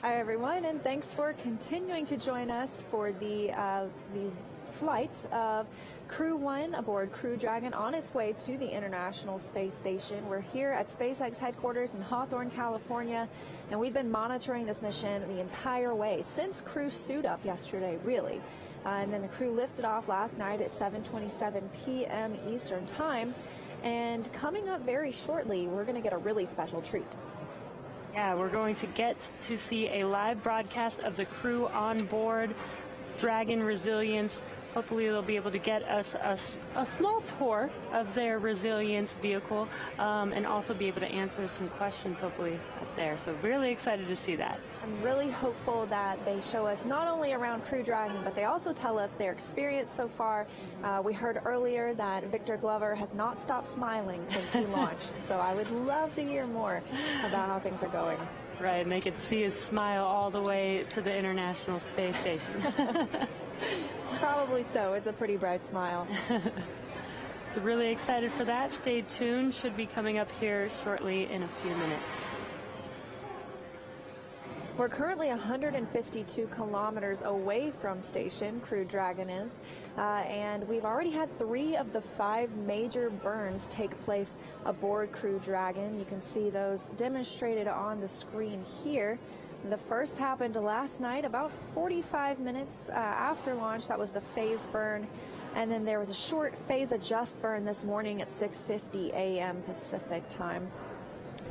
Hi, everyone, and thanks for continuing to join us for the flight of Crew 1 aboard Crew Dragon on its way to the International Space Station. We're here at SpaceX headquarters in Hawthorne, California, and we've been monitoring this mission the entire way since crew suit up yesterday, really. And then the crew lifted off last night at 7:27 p.m. Eastern Time. And coming up very shortly, we're going to get a really special treat. Yeah, we're going to get to see a live broadcast of the crew on board Dragon Resilience. Hopefully they'll be able to get us a small tour of their Resilience vehicle and also be able to answer some questions hopefully up there. So really excited to see that. I'm really hopeful that they show us not only around Crew Dragon, but they also tell us their experience so far. We heard earlier that Victor Glover has not stopped smiling since he launched. So I would love to hear more about how things are going. Right, and they could see his smile all the way to the International Space Station. Probably so. It's a pretty bright smile. So really excited for that. Stay tuned. Should be coming up here shortly in a few minutes. We're currently 152 kilometers away from station, Crew Dragon is, and we've already had 3 of the 5 major burns take place aboard Crew Dragon. You can see those demonstrated on the screen here. The first happened last night, about 45 minutes after launch. That was the phase burn. And then there was a short phase adjust burn this morning at 6:50 a.m. Pacific time.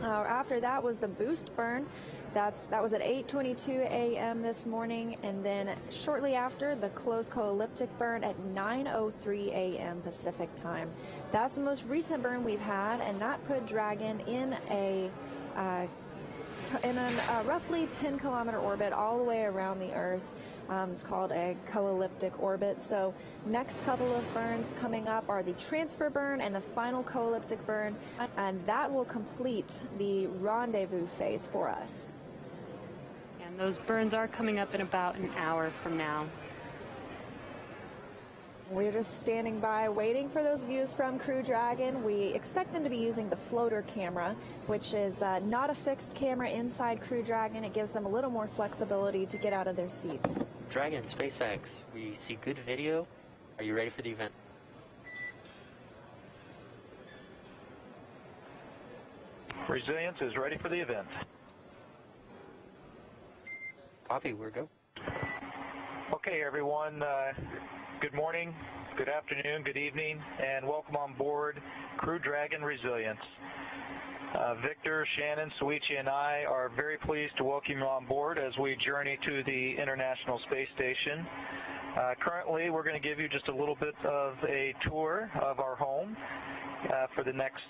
After that was the boost burn. That was at 8:22 a.m. this morning. And then shortly after, the closed co-elliptic burn at 9:03 a.m. Pacific time. That's the most recent burn we've had, and that put Dragon in a roughly 10-kilometer orbit all the way around the Earth. It's called a co-elliptic orbit. So next couple of burns coming up are the transfer burn and the final co-elliptic burn, and that will complete the rendezvous phase for us. And those burns are coming up in about an hour from now. We're just standing by waiting for those views from Crew Dragon. We expect them to be using the floater camera, which is not a fixed camera inside Crew Dragon. It gives them a little more flexibility to get out of their seats. Dragon, SpaceX, we see good video. Are you ready for the event? Resilience is ready for the event. Copy, we're go. Okay, everyone. Good morning, good afternoon, good evening, and welcome on board Crew Dragon Resilience. Victor, Shannon, Soichi, and I are very pleased to welcome you on board as we journey to the International Space Station. Currently, we're going to give you just a little bit of a tour of our home for the next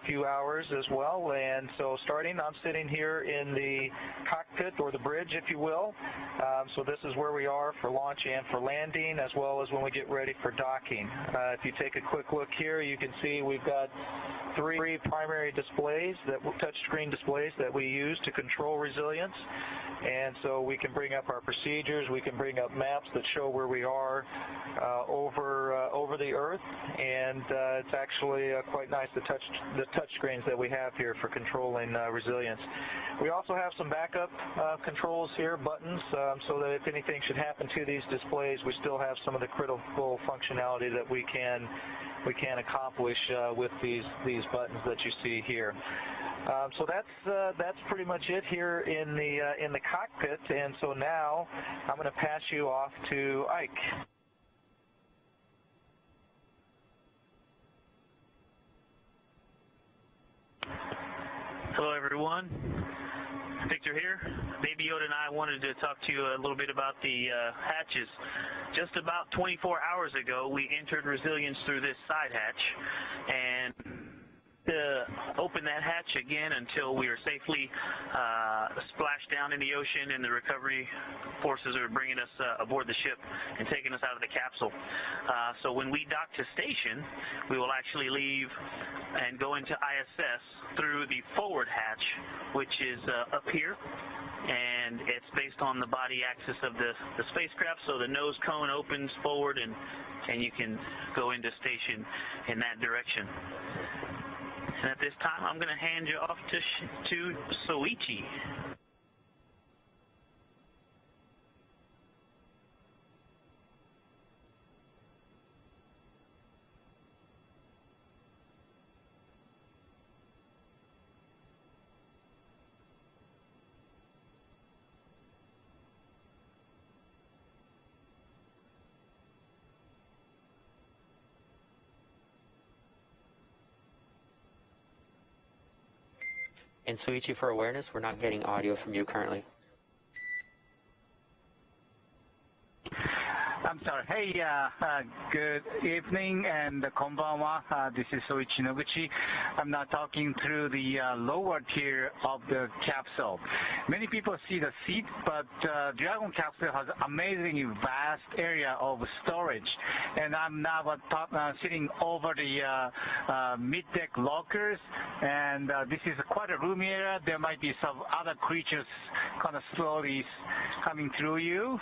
few hours as well. And so starting, I'm sitting here in the cockpit, or the bridge, if you will. So this is where we are for launch and for landing, as well as when we get ready for docking. If you take a quick look here, you can see we've got 3 primary displays, touchscreen displays that we use to control resilience. And so we can bring up our procedures, we can bring up maps that show where we are over the Earth, and it's actually quite nice, the touch screens that we have here for controlling resilience. We also have some backup controls here, buttons, so that if anything should happen to these displays, we still have some of the critical functionality that we can accomplish with these buttons that you see here. So that's pretty much it here in the cockpit, and so now I'm going to pass you off to Ike. Hello, everyone. Victor here. Baby Yoda and I wanted to talk to you a little bit about the hatches. Just about 24 hours ago, we entered resilience through this side hatch, and open that hatch again until we are safely splashed down in the ocean and the recovery forces are bringing us aboard the ship and taking us out of the capsule. So when we dock to station, we will actually leave and go into ISS through the forward hatch, which is up here, and it's based on the body axis of the spacecraft, so the nose cone opens forward and you can go into station in that direction. And at this time, I'm going to hand you off to Soichi. And Soichi, for awareness, we're not getting audio from you currently. I'm sorry. Hey, good evening and konbanwa. This is Soichi Noguchi. I'm now talking through the lower tier of the capsule. Many people see the seat, but Dragon capsule has amazingly vast area of storage. And I'm now sitting over the mid-deck lockers, and this is quite a roomy area. There might be some other creatures kind of slowly coming through you.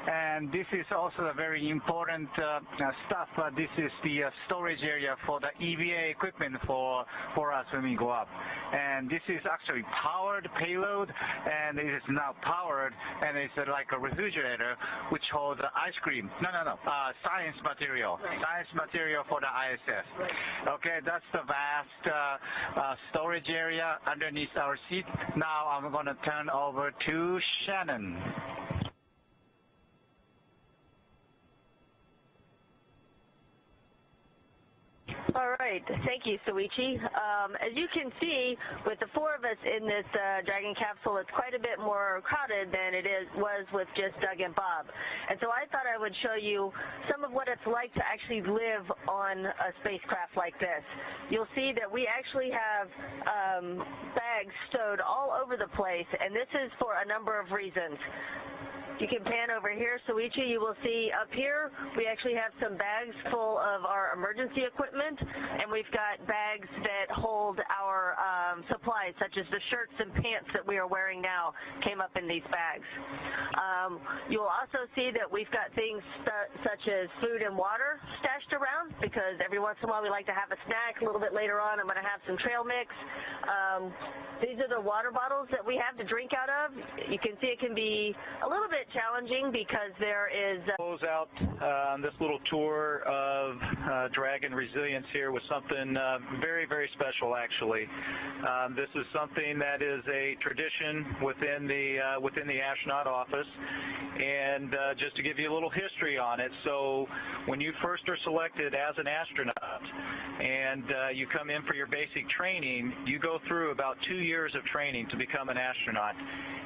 And this is also a very important stuff. This is the storage area for the EVA equipment for us when we go up. And this is actually powered payload, and it is now powered, and it's like a refrigerator which holds ice cream. No, science material. Right. Science material for the ISS. Right. Okay, that's the vast storage area underneath our seat. Now I'm going to turn over to Shannon. All right. Thank you, Soichi. As you can see, with the four of us in this Dragon capsule, it's quite a bit more crowded than it was with just Doug and Bob. And so I thought I would show you some of what it's like to actually live on a spacecraft like this. You'll see that we actually have bags stowed all over the place, and this is for a number of reasons. You can pan over here, Soichi, you will see up here we actually have some bags full of our emergency equipment, and we've got bags that hold our supplies, such as the shirts and pants that we are wearing now came up in these bags. You will also see that we've got things such as food and water stashed around, because every once in a while we like to have a snack. A little bit later on I'm going to have some trail mix. These are the water bottles that we have to drink out of. You can see it can be a little bit challenging because there is close out this little tour of Dragon Resilience here with something very, very special, actually. This is something that is a tradition within the astronaut office, and just to give you a little history on it, so when you first are selected as an astronaut and you come in for your basic training, you go through about 2 years of training to become an astronaut.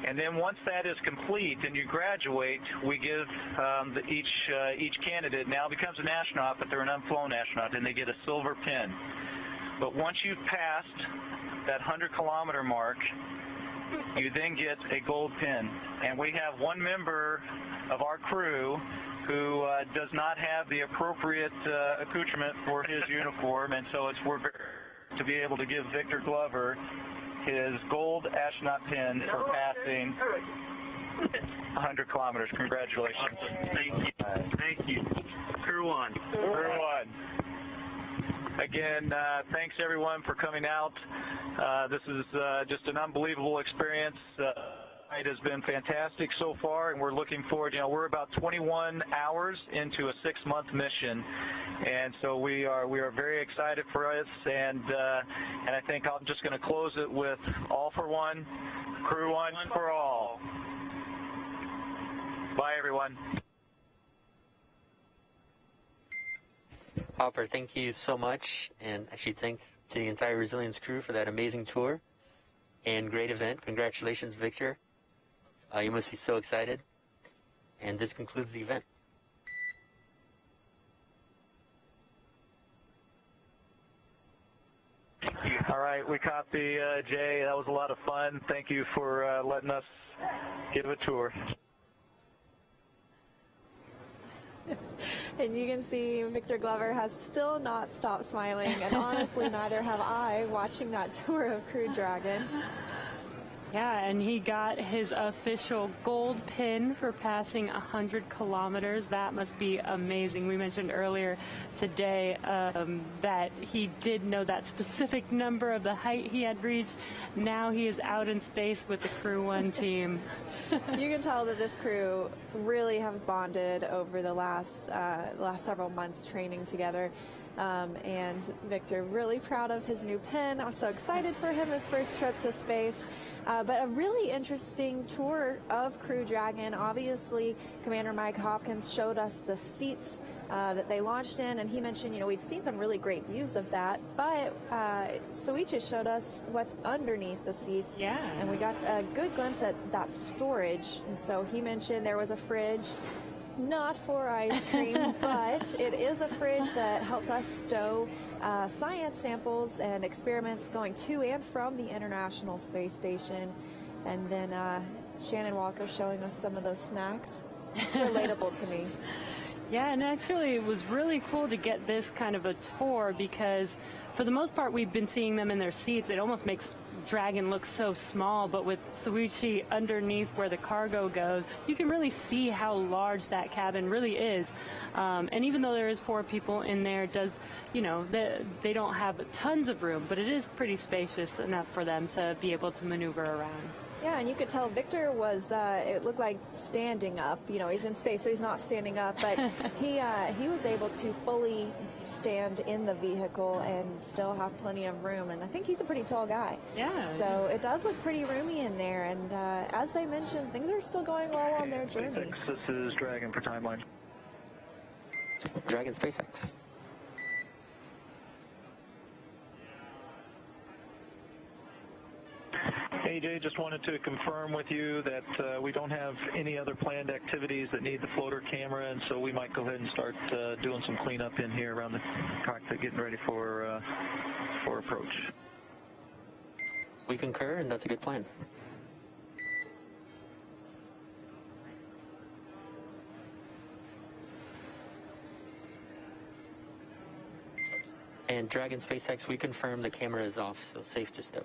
And then once that is complete and you graduate, we give each candidate now becomes an astronaut, but they're an unflown astronaut, and they get a silver pin. But once you've passed that 100-kilometer mark, you then get a gold pin. And we have one member of our crew who does not have the appropriate accoutrement for his uniform, and so we're very to be able to give Victor Glover his gold astronaut pin for passing 100 kilometers. Congratulations. Thank you. Thank you. Crew one. Crew one. Again, thanks everyone for coming out. This is just an unbelievable experience. It has been fantastic so far, and we're looking forward. You know, we're about 21 hours into a 6-month mission, and so we are very excited for us. And I think I'm just going to close it with all for one, crew one for all. Bye, everyone. Hopper, thank you so much, and actually thanks to the entire Resilience crew for that amazing tour and great event. Congratulations, Victor. You must be so excited. And this concludes the event. All right, we copy, Jay. That was a lot of fun. Thank you for letting us give a tour. And you can see Victor Glover has still not stopped smiling, and honestly, neither have I, watching that tour of Crew Dragon. Yeah, and he got his official gold pin for passing 100 kilometers. That must be amazing. We mentioned earlier today that he did know that specific number of the height he had reached. Now he is out in space with the Crew One team. You can tell that this crew really have bonded over the last several months training together. And Victor, really proud of his new pin. I'm so excited for him, his first trip to space. But a really interesting tour of Crew Dragon. Obviously, Commander Mike Hopkins showed us the seats that they launched in, and he mentioned, you know, we've seen some really great views of that, but Soichi showed us what's underneath the seats. Yeah. And we got a good glimpse at that storage. And so he mentioned there was a fridge, not for ice cream, but it is a fridge that helps us stow science samples and experiments going to and from the International Space Station. And then Shannon Walker showing us some of those snacks. It's relatable to me. Yeah, and actually it was really cool to get this kind of a tour because for the most part we've been seeing them in their seats. It almost makes Dragon look so small, but with Soichi underneath where the cargo goes, you can really see how large that cabin really is. And even though there is 4 people in there, it does, you know, they don't have tons of room, but it is pretty spacious enough for them to be able to maneuver around. Yeah, and you could tell Victor was, it looked like standing up. You know, he's in space, so he's not standing up, but he was able to fully stand in the vehicle and still have plenty of room, and I think he's a pretty tall guy. Yeah. So it does look pretty roomy in there, and as they mentioned, things are still going well on their journey. This is Dragon for timeline. Dragon SpaceX. Hey Jay, just wanted to confirm with you that we don't have any other planned activities that need the floater camera, and so we might go ahead and start doing some cleanup in here around the cockpit, getting ready for approach. We concur, and that's a good plan. And Dragon SpaceX, we confirm the camera is off, so safe to stow.